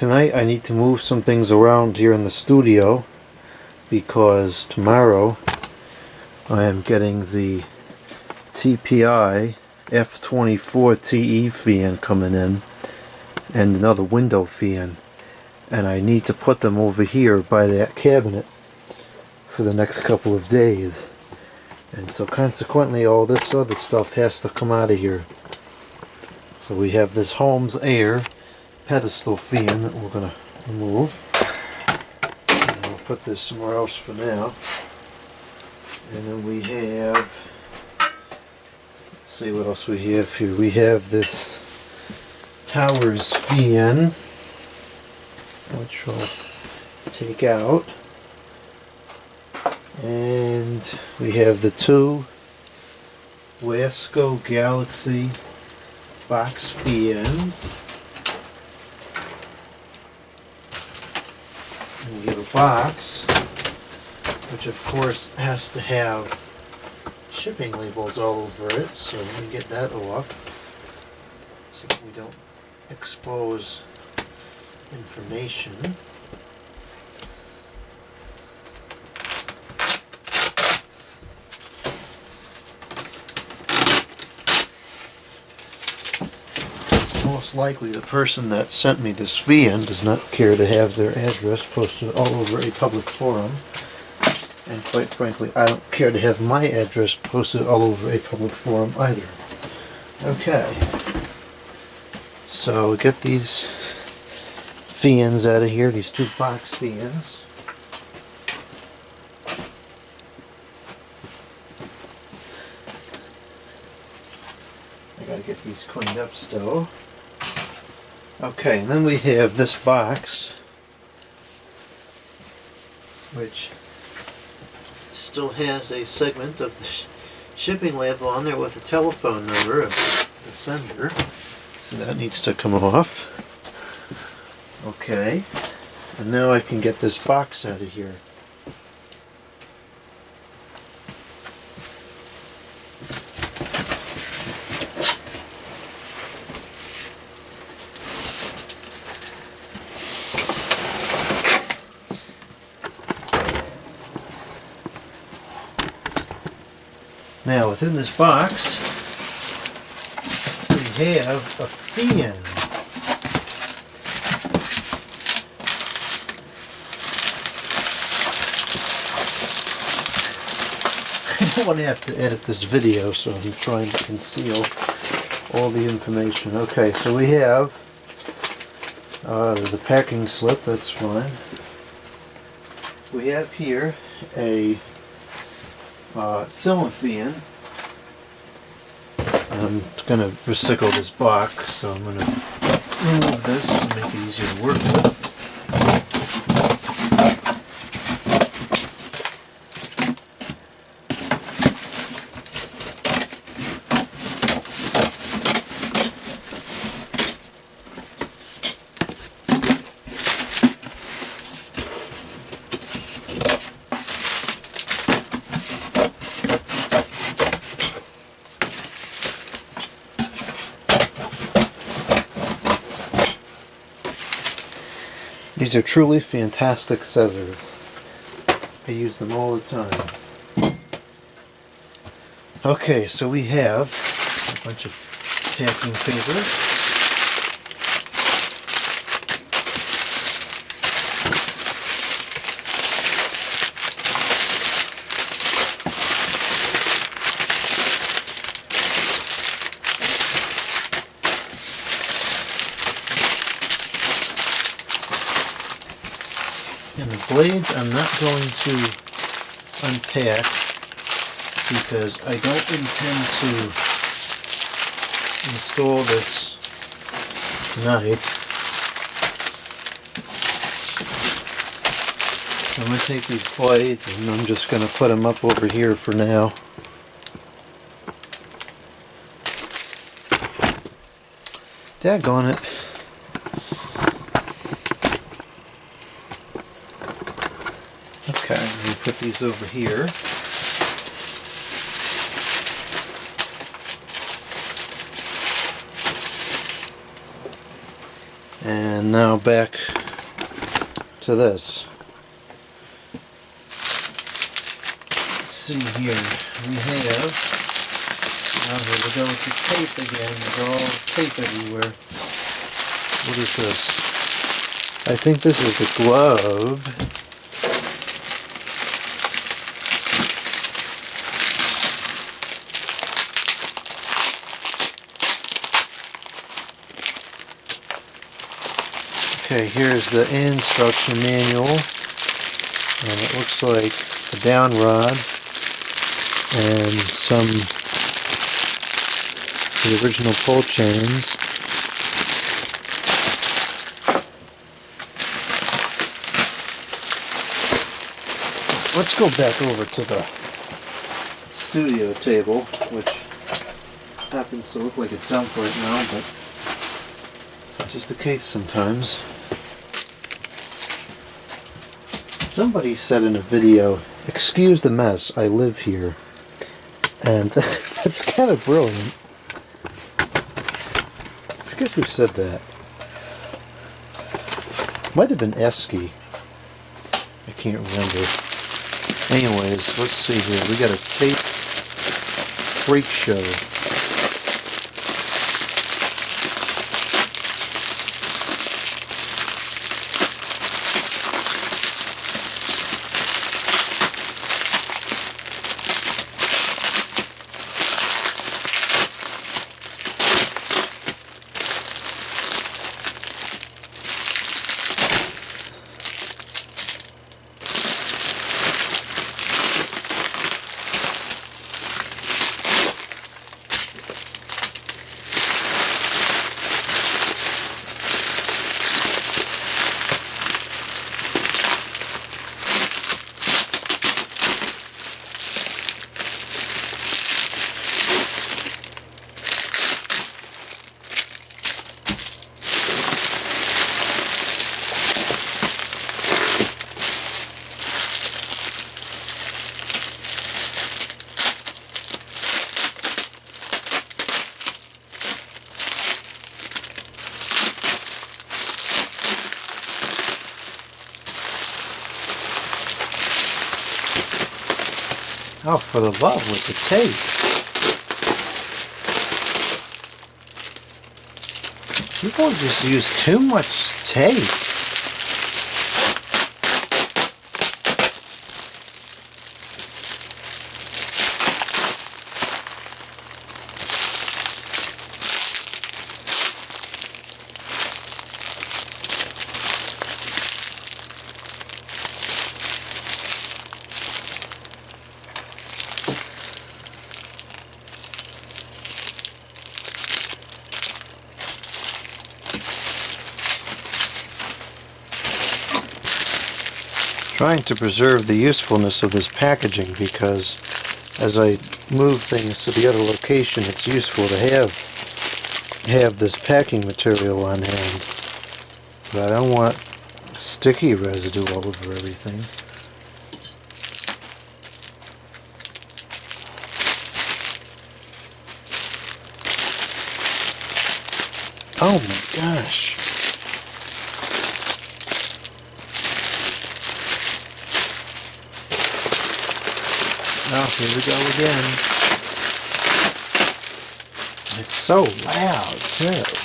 tonight I need to move some things around here in the studio because tomorrow I am getting the TPI F24 TE fan coming in and another window fan, and I need to put them over here by that cabinet for the next couple of days, and so consequently all this other stuff has to come out of here. So we have this Holmes Air pedestal fan that we're going to remove, and we'll put this somewhere else for now. And then we have, let's see what else we have here. We have this Towers fan, which we'll take out, and we have the two Wasco Galaxy box fans. And we have a box, which of course has to have shipping labels all over it, so we get that off so that we don't expose information. Most likely the person that sent me this fan does not care to have their address posted all over a public forum, and quite frankly I don't care to have my address posted all over a public forum either. Okay, so get these fans out of here, these two box fans. I gotta get these cleaned up still. Okay, and then we have this box, which still has a segment of the shipping label on there with a telephone number of the sender, so that needs to come off. Okay, and now I can get this box out of here. Now within this box we have a fan. I don't want to have to edit this video, so I'm trying to conceal all the information. Okay, so we have there's a packing slip, that's fine. We have here a ceiling fan. I'm going to recycle this box, so I'm going to remove this to make it easier to work with. These are truly fantastic scissors. I use them all the time. Okay, so we have a bunch of packing paper. And the blades I'm not going to unpack because I don't intend to install this tonight. So I'm going to take these blades and I'm just going to put them up over here for now. Daggone it. Okay, let me put these over here. And now back to this. Let's see here. We have, now here we go with the tape again. There's all tape everywhere. What is this? I think this is the glove. Okay, here's the instruction manual, and it looks like a down rod and some of the original pull chains. Let's go back over to the studio table, which happens to look like a dump right now, but such is the case sometimes. Somebody said in a video, "Excuse the mess, I live here." And that's kind of brilliant. I forget who said that. Might have been Esky. I can't remember. Anyways, let's see here. We got a tape freak show. Oh, for the love with the tape. People just use too much tape. Trying to preserve the usefulness of this packaging, because as I move things to the other location, it's useful to have this packing material on hand. But I don't want sticky residue all over everything. Oh my gosh. Oh, here we go again. It's so loud, too.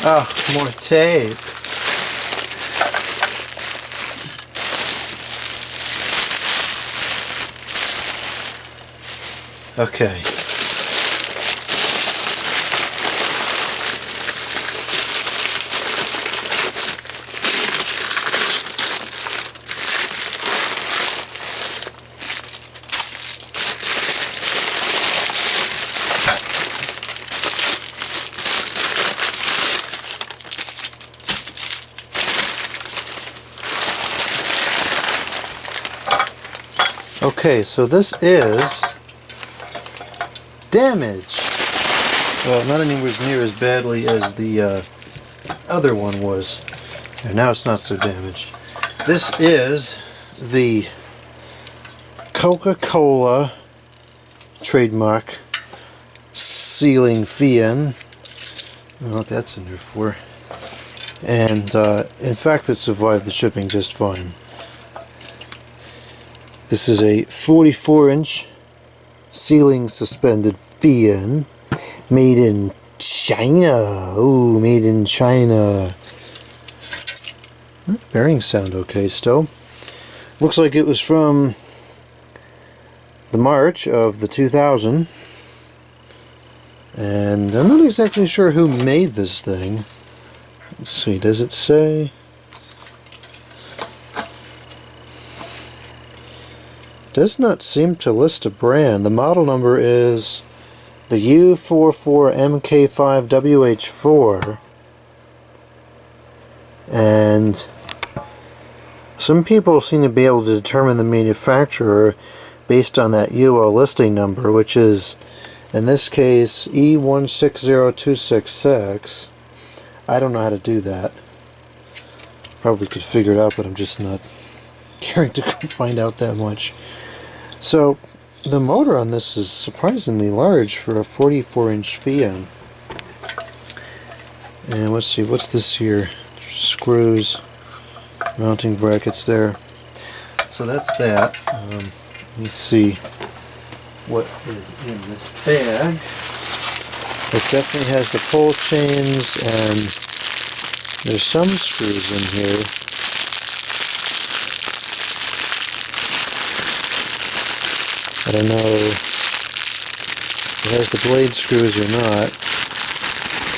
Oh, more tape. Okay. Okay, so this is damaged. Well, not anywhere near as badly as the other one was. And now it's not so damaged. This is the CocaCola trademark Ceiling Fan. I don't know what that's in there for. And in fact, it survived the shipping just fine. This is a 44-inch ceiling suspended fan made in China. Ooh, made in China. Bearings sound okay still. Looks like it was from the March of the 2000. And I'm not exactly sure who made this thing. Let's see, does it say? Does not seem to list a brand. The model number is the U44MK5WH4. And some people seem to be able to determine the manufacturer based on that UL listing number, which is, in this case, E160266. I don't know how to do that. Probably could figure it out, but I'm just not caring to find out that much. So, the motor on this is surprisingly large for a 44-inch fan. And let's see, what's this here? Screws, mounting brackets there. So that's that. Let me see what is in this bag. It definitely has the pull chains, and there's some screws in here. I don't know if it has the blade screws or not.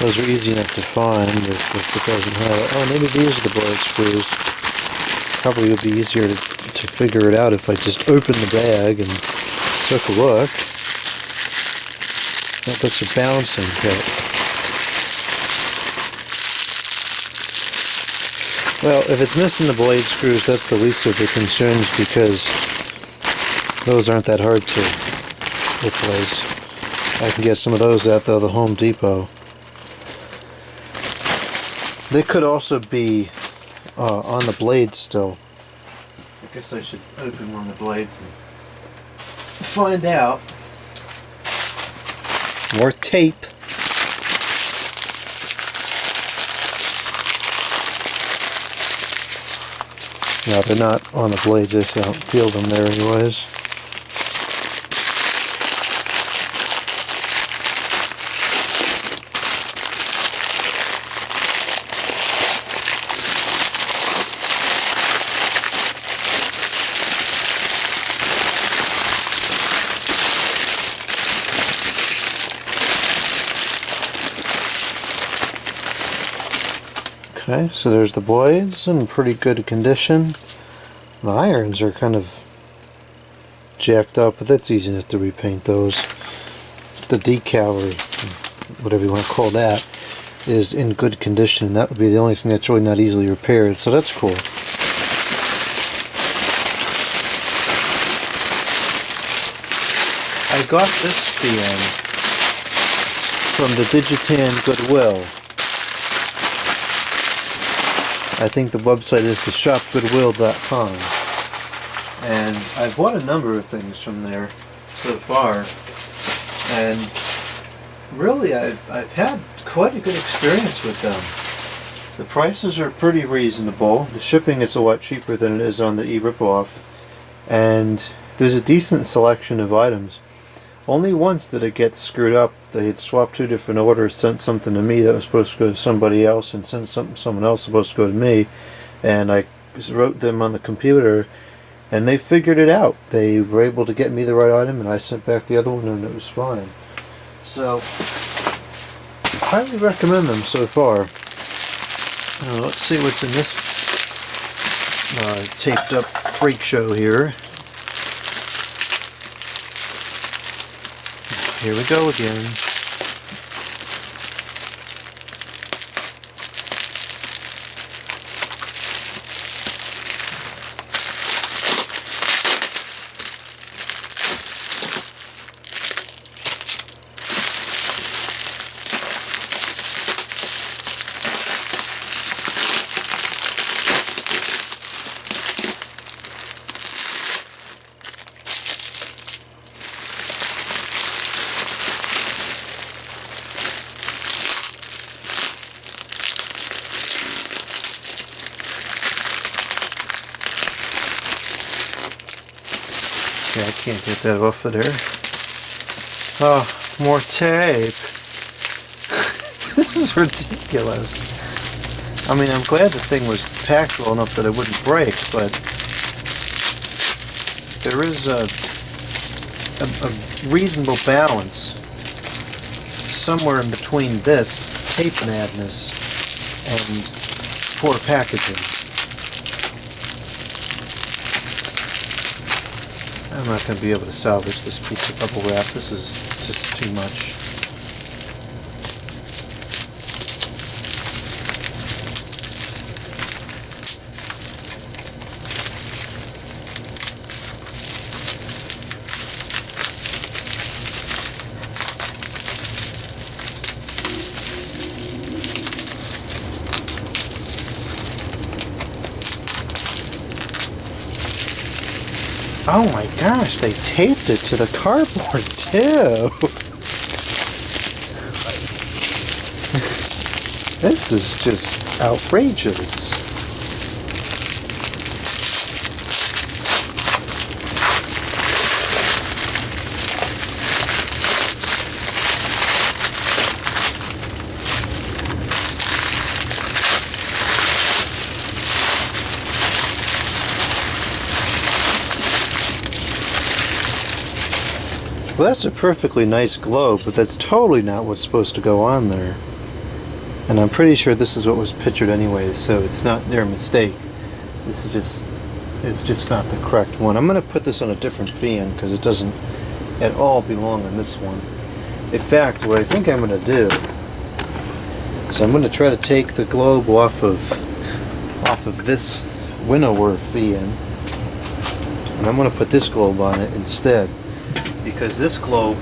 Those are easy enough to find if it doesn't have it. Oh, maybe these are the blade screws. Probably would be easier to figure it out if I just opened the bag and took a look. Nope, that's a balancing kit. Well, if it's missing the blade screws, that's the least of the concerns, because those aren't that hard to replace. I can get some of those at the Home Depot. They could also be on the blades still. I guess I should open one of the blades and find out. More tape. No, they're not on the blades. I don't feel them there anyways. Okay, so there's the blades in pretty good condition. The irons are kind of jacked up, but that's easy enough to repaint those. The decal, or whatever you want to call that, is in good condition. That would be the only thing that's really not easily repaired, so that's cool. I got this fan from the Digitan Goodwill. I think the website is theshopgoodwill.com, and I've bought a number of things from there so far, and really I've had quite a good experience with them. The prices are pretty reasonable. The shipping is a lot cheaper than it is on the eRipoff, and there's a decent selection of items. Only once did it get screwed up. They had swapped two different orders, sent something to me that was supposed to go to somebody else, and sent something someone else supposed to go to me, and I wrote them on the computer, and they figured it out. They were able to get me the right item, and I sent back the other one, and it was fine. So, highly recommend them so far. Let's see what's in this taped up freak show here. Here we go again. Okay, I can't get that off of there. Oh, more tape. This is ridiculous. I mean, I'm glad the thing was packed well enough that it wouldn't break, but there is a reasonable balance somewhere in between this tape madness and poor packaging. I'm not going to be able to salvage this piece of bubble wrap. This is just too much. Oh my gosh, they taped it to the cardboard too. This is just outrageous. Well, that's a perfectly nice globe, but that's totally not what's supposed to go on there. And I'm pretty sure this is what was pictured anyway, so it's not their mistake. This is it's just not the correct one. I'm going to put this on a different fan because it doesn't at all belong on this one. In fact, what I think I'm going to do is I'm going to try to take the globe off of this winnower fan, and I'm going to put this globe on it instead. Because this globe,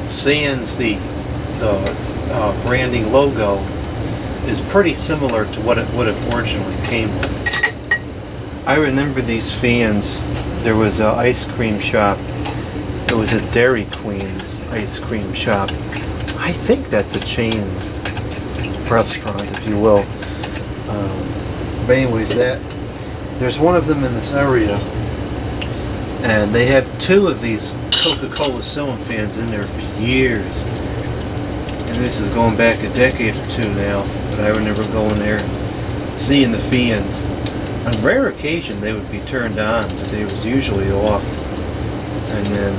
sans the branding logo, is pretty similar to what it would have originally came with. I remember these fans. There was an ice cream shop. It was a Dairy Queen's ice cream shop. I think that's a chain restaurant, if you will. But anyways, there's one of them in this area. And they had two of these CocaCola Ceiling Fans in there for years. And this is going back a decade or two now. But I remember going there, seeing the fans. On rare occasion they would be turned on, but they was usually off. And then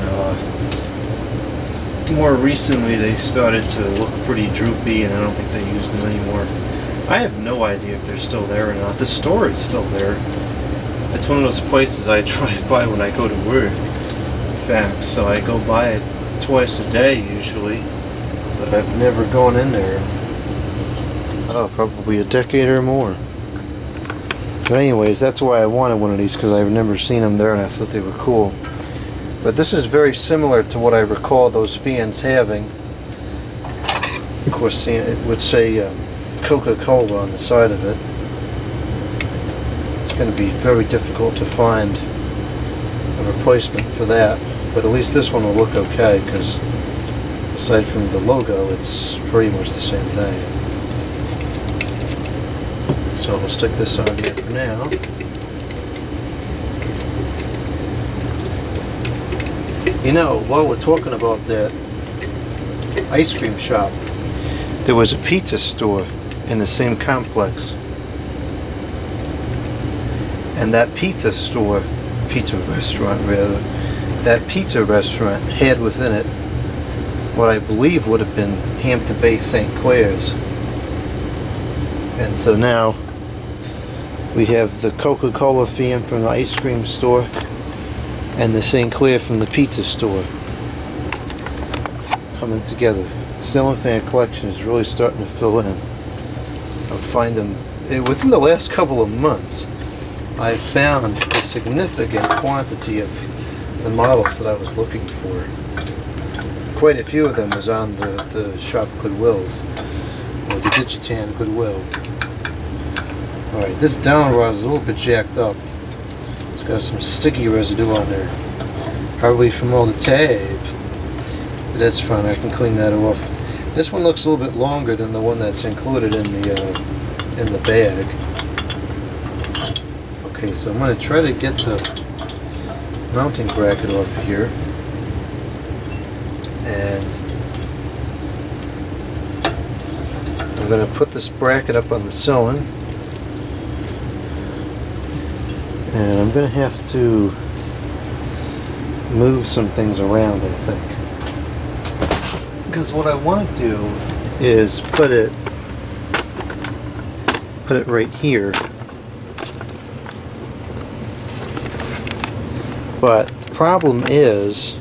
more recently they started to look pretty droopy, and I don't think they use them anymore. I have no idea if they're still there or not. The store is still there. It's one of those places I drive by when I go to work, in fact, so I go by it twice a day usually, but I've never gone in there in, probably a decade or more. But anyways, that's why I wanted one of these, because I've never seen them there and I thought they were cool. But this is very similar to what I recall those fans having. Of course, it would say Coca-Cola on the side of it. It's going to be very difficult to find a replacement for that, but at least this one will look okay, because aside from the logo, it's pretty much the same thing. So we'll stick this on here for now. You know, while we're talking about that ice cream shop, there was a pizza store in the same complex. And that pizza restaurant had within it what I believe would have been Hampton Bay St. Clair's. And so now we have the Coca-Cola Fan from the ice cream store and the St. Clair from the pizza store coming together. The Ceiling Fan collection is really starting to fill in. I'll find them within the last couple of months. I found a significant quantity of the models that I was looking for. Quite a few of them was on the shop Goodwill's, or the Digitan Goodwill. Alright, this down rod is a little bit jacked up. It's got some sticky residue on there. Probably from all the tape. But that's fine, I can clean that off. This one looks a little bit longer than the one that's included in the bag. Okay, so I'm going to try to get mounting bracket off here, and I'm going to put this bracket up on the ceiling, and I'm going to have to move some things around, I think, because what I want to do is put it right here. But the problem is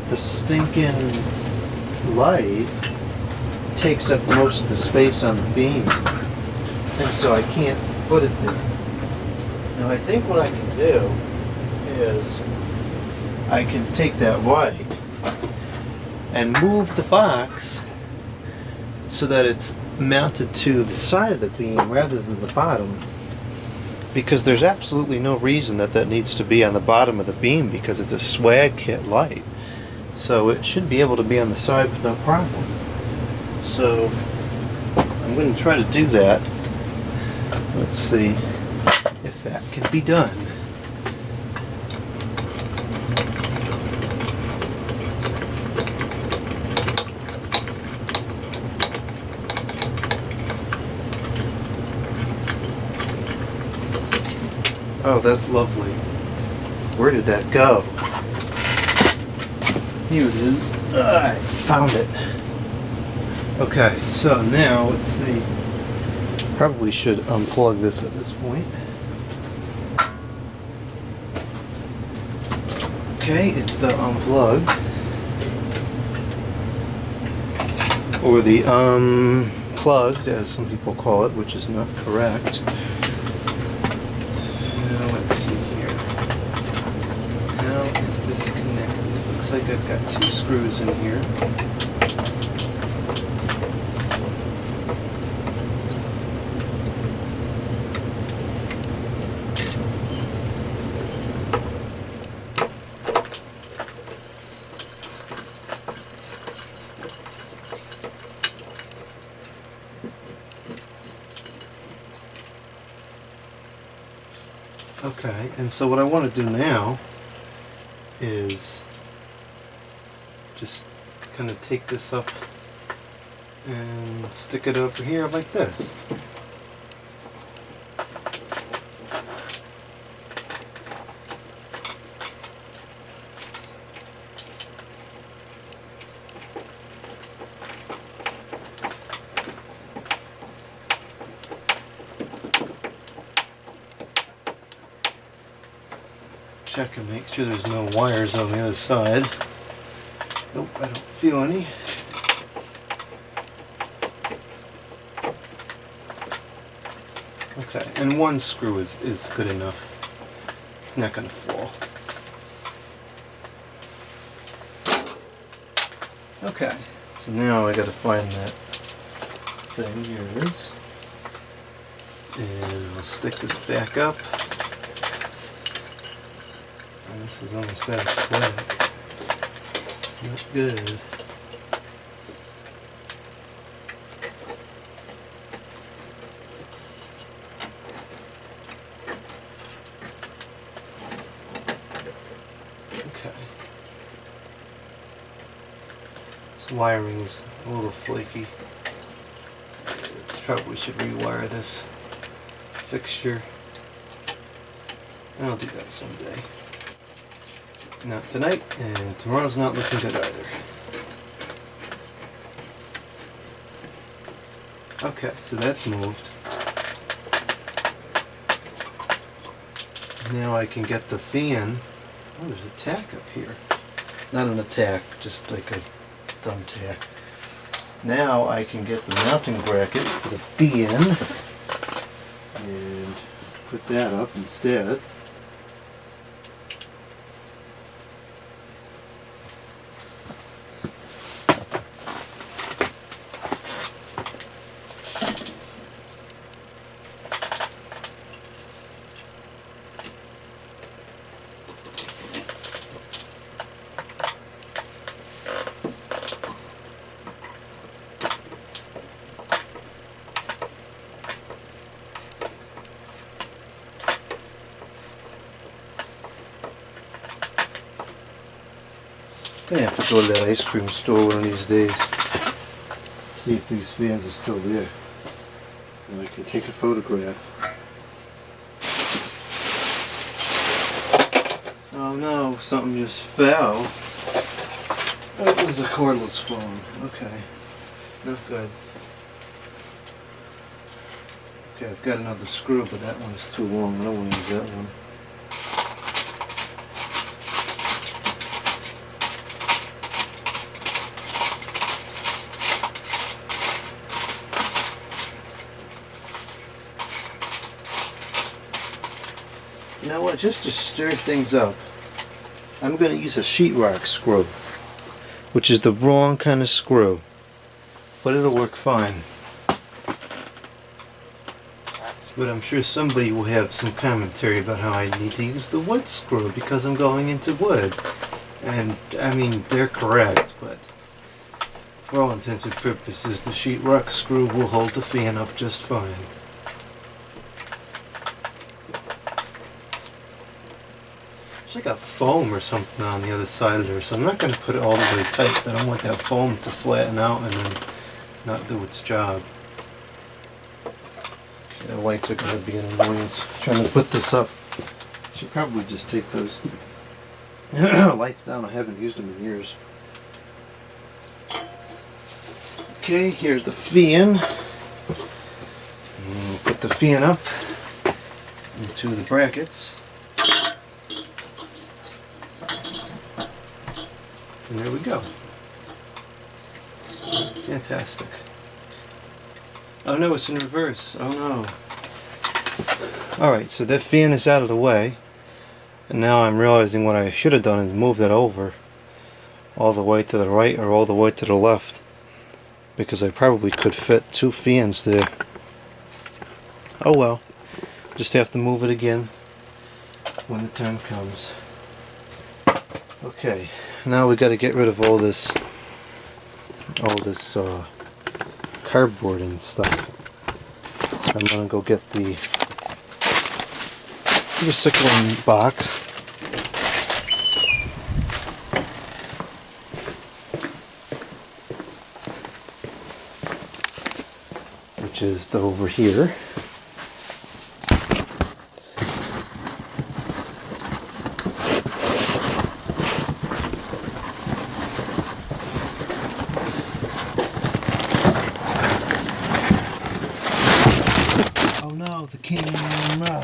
the stinking light takes up most of the space on the beam, and so I can't put it there. Now I think what I can do is I can take that light and move the box so that it's mounted to the side of the beam rather than the bottom, because there's absolutely no reason that that needs to be on the bottom of the beam, because it's a swag kit light. So it should be able to be on the side with no problem. So I'm going to try to do that. Let's see if that can be done. Oh, that's lovely. Where did that go? Here it is. I found it. Okay, so now let's see. Probably should unplug this at this point. Okay, it's the unplugged. Or the plugged, as some people call it, which is not correct. Let's see here. How is this connected? It looks like I've got 2 screws in here. Okay, and so what I want to do now is just kind of take this up and stick it over here like this. Check and make sure there's no wires on the other side. Nope, I don't feel any. Okay, and 1 screw is good enough. It's not going to fall. Okay, so now I got to find that thing. Here it is. And I'll stick this back up. And this is almost that swag. Not good. Okay. This wiring is a little flaky. Probably should rewire this fixture. I'll do that someday. Not tonight, and tomorrow's not looking good either. Okay, so that's moved. Now I can get the fan. Oh, there's a tack up here. Not an attack, just like a thumb tack. Now I can get the mounting bracket for the fan and put that up instead. gonna have to go to that ice cream store one of these days. See if these fans are still there. And I can take a photograph. Oh no, something just fell. That was a cordless phone. Okay. Not good. Okay, I've got another screw, but that one's too long. I don't want to use that one. You know what, just to stir things up, I'm going to use a sheetrock screw, which is the wrong kind of screw, but it'll work fine. But I'm sure somebody will have some commentary about how I need to use the wood screw because I'm going into wood. And, I mean, they're correct, but for all intents and purposes, the sheetrock screw will hold the fan up just fine. There's like a foam or something on the other side of there, so I'm not going to put it all the way tight. I don't want that foam to flatten out and then not do its job. Okay, the lights are going to be an annoyance. Trying to put this up. I should probably just take those lights down. I haven't used them in years. Okay, here's the fan. And we'll put the fan up into the brackets. And there we go. Fantastic. Oh no, it's in reverse. Oh no. Alright, so that fan is out of the way. And now I'm realizing what I should have done is move that over all the way to the right or all the way to the left. Because I probably could fit two fans there. Oh well. Just have to move it again when the time comes. Okay. Now we got to get rid of all this cardboard and stuff. I'm gonna go get the recycling box. Which is over here. The camera.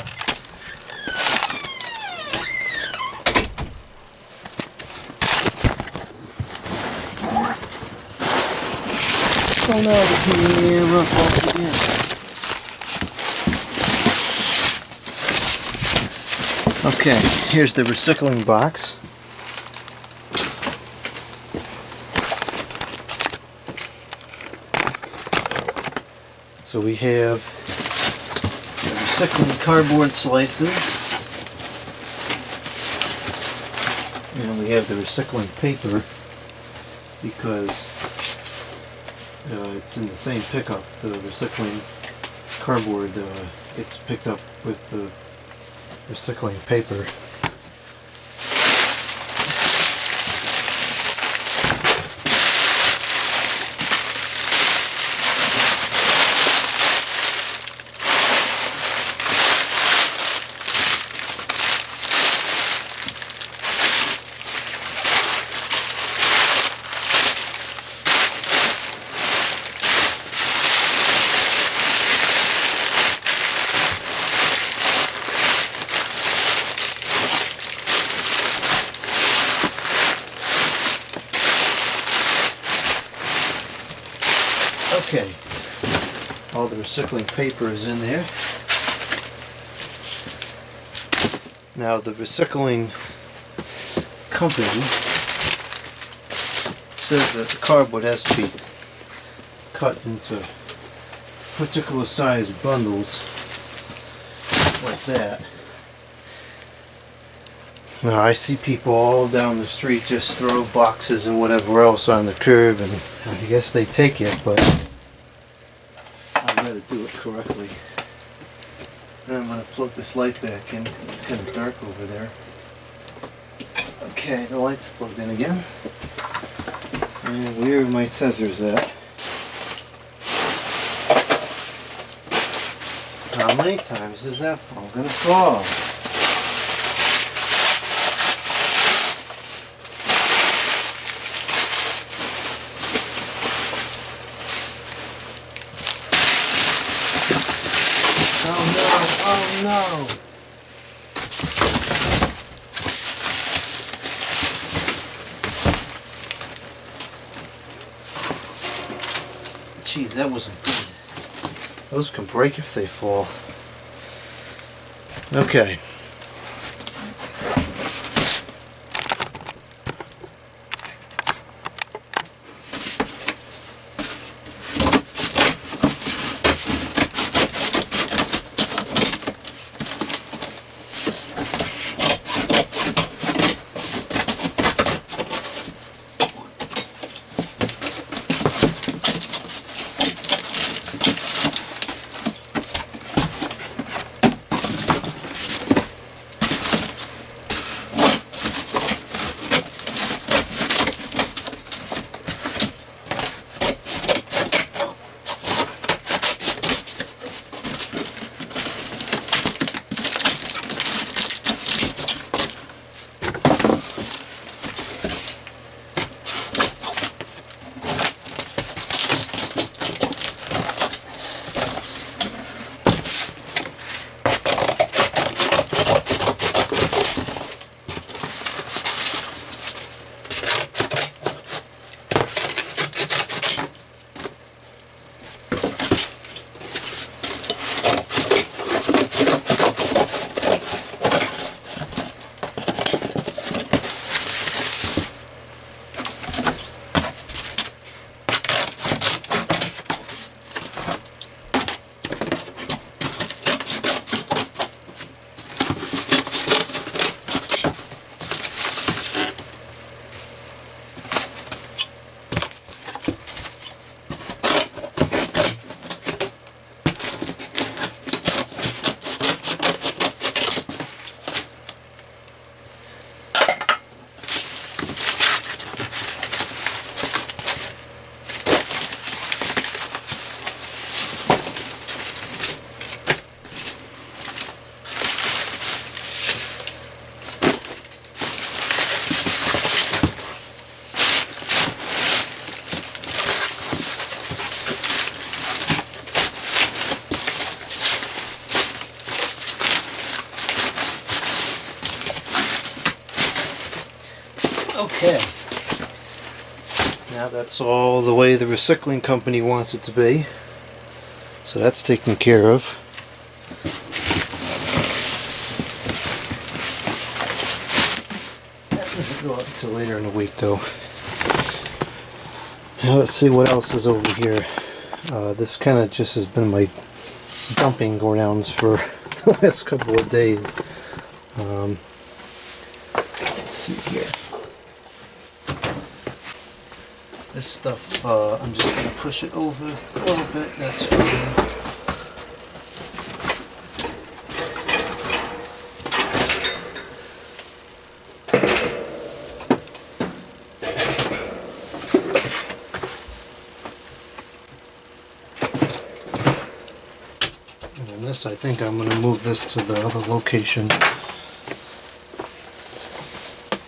Oh no, the camera falls again. Okay, here's the recycling box. So we have recycling cardboard slices, and we have the recycling paper because it's in the same pickup. The recycling cardboard gets picked up with the recycling paper. Okay, all the recycling paper is in there. Now the recycling company says that the cardboard has to be cut into particular size bundles like that. Now I see people all down the street just throw boxes and whatever else on the curb, and I guess they take it, but I'd rather do it correctly. Now I'm going to plug this light back in. It's kind of dark over there. Okay, the light's plugged in again. And where are my scissors at? How many times is that phone gonna fall? Oh no! Gee, that wasn't good. Those can break if they fall. Okay. Okay, now that's all the way the recycling company wants it to be, so that's taken care of. That doesn't go up until later in the week though. Now let's see what else is over here. This kind of just has been my dumping grounds for the last couple of days. Let's see here. This stuff, I'm just going to push it over a little bit, that's fine. And then this, I think I'm going to move this to the other location.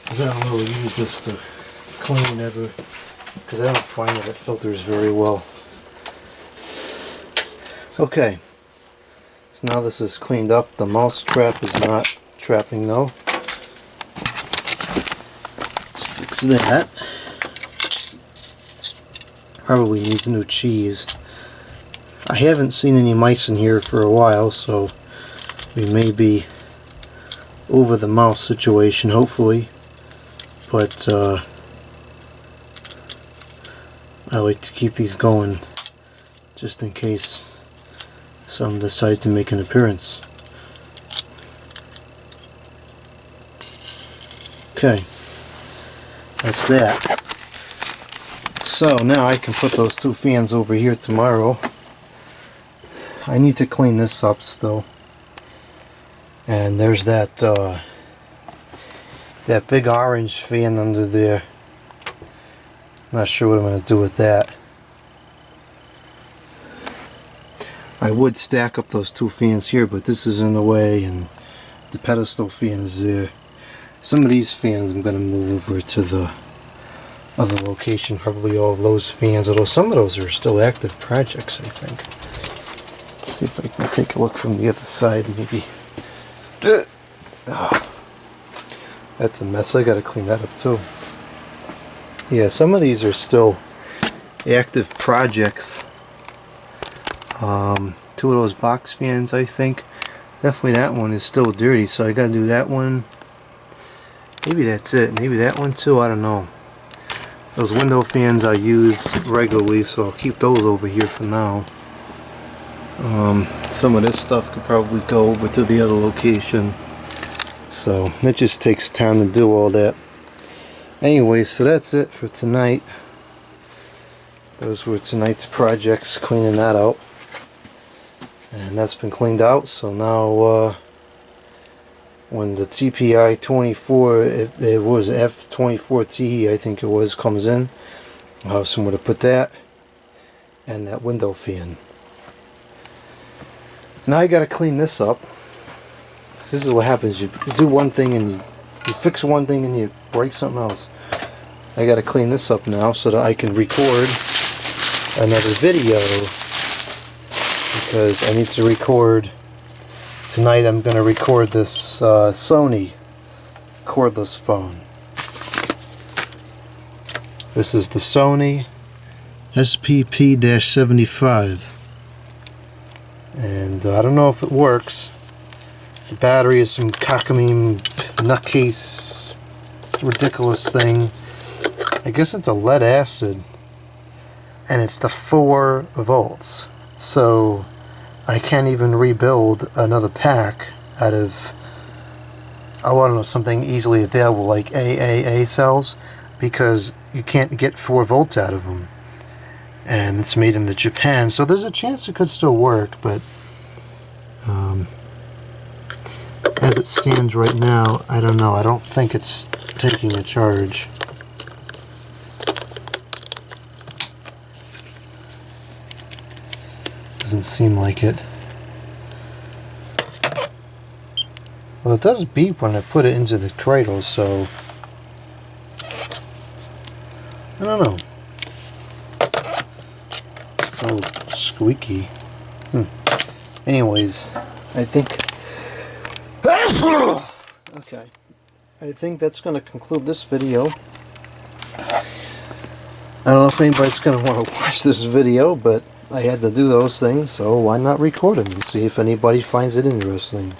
I don't really use this to clean ever, because I don't find that it filters very well. Okay, so now this is cleaned up. The mouse trap is not trapping though. Let's fix that. Probably needs new cheese. I haven't seen any mice in here for a while, so we may be over the mouse situation, hopefully. But I like to keep these going just in case some decide to make an appearance. Okay, that's that. So now I can put those two fans over here tomorrow. I need to clean this up still. And there's that that big orange fan under there. Not sure what I'm going to do with that. I would stack up those two fans here, but this is in the way, and the pedestal fan is there. Some of these fans I'm going to move over to the other location, probably all of those fans, although some of those are still active projects, I think. Let's see if I can take a look from the other side, maybe. That's a mess. I got to clean that up too. Yeah, some of these are still active projects. Two of those box fans, I think. Definitely that one is still dirty, so I gotta do that one. Maybe that's it. Maybe that one too, I don't know. Those window fans I use regularly, so I'll keep those over here for now. Some of this stuff could probably go over to the other location. So it just takes time to do all that. Anyway, so that's it for tonight. Those were tonight's projects, cleaning that out. And that's been cleaned out, so now when the TPI 24, it was F24T, I think it was, comes in, I'll have somewhere to put that and that window fan. Now I gotta clean this up. This is what happens, you do one thing and you fix one thing and you break something else. I gotta clean this up now so that I can record another video, because I need to record tonight. I'm going to record this Sony cordless phone. This is the Sony SPP-75, and I don't know if it works. The battery is some cockamamie nutcase ridiculous thing. I guess it's a lead acid, and it's the 4 volts. So I can't even rebuild another pack out of, I don't know, something easily available like AAA cells, because you can't get 4 volts out of them. And it's made in Japan, so there's a chance it could still work, but as it stands right now, I don't know. I don't think it's taking a charge. Doesn't seem like it. Well, it does beep when I put it into the cradle, so I don't know. It's all squeaky. Anyways, I think okay. I think that's going to conclude this video. I don't know if anybody's going to want to watch this video, but I had to do those things, so why not record them and see if anybody finds it interesting.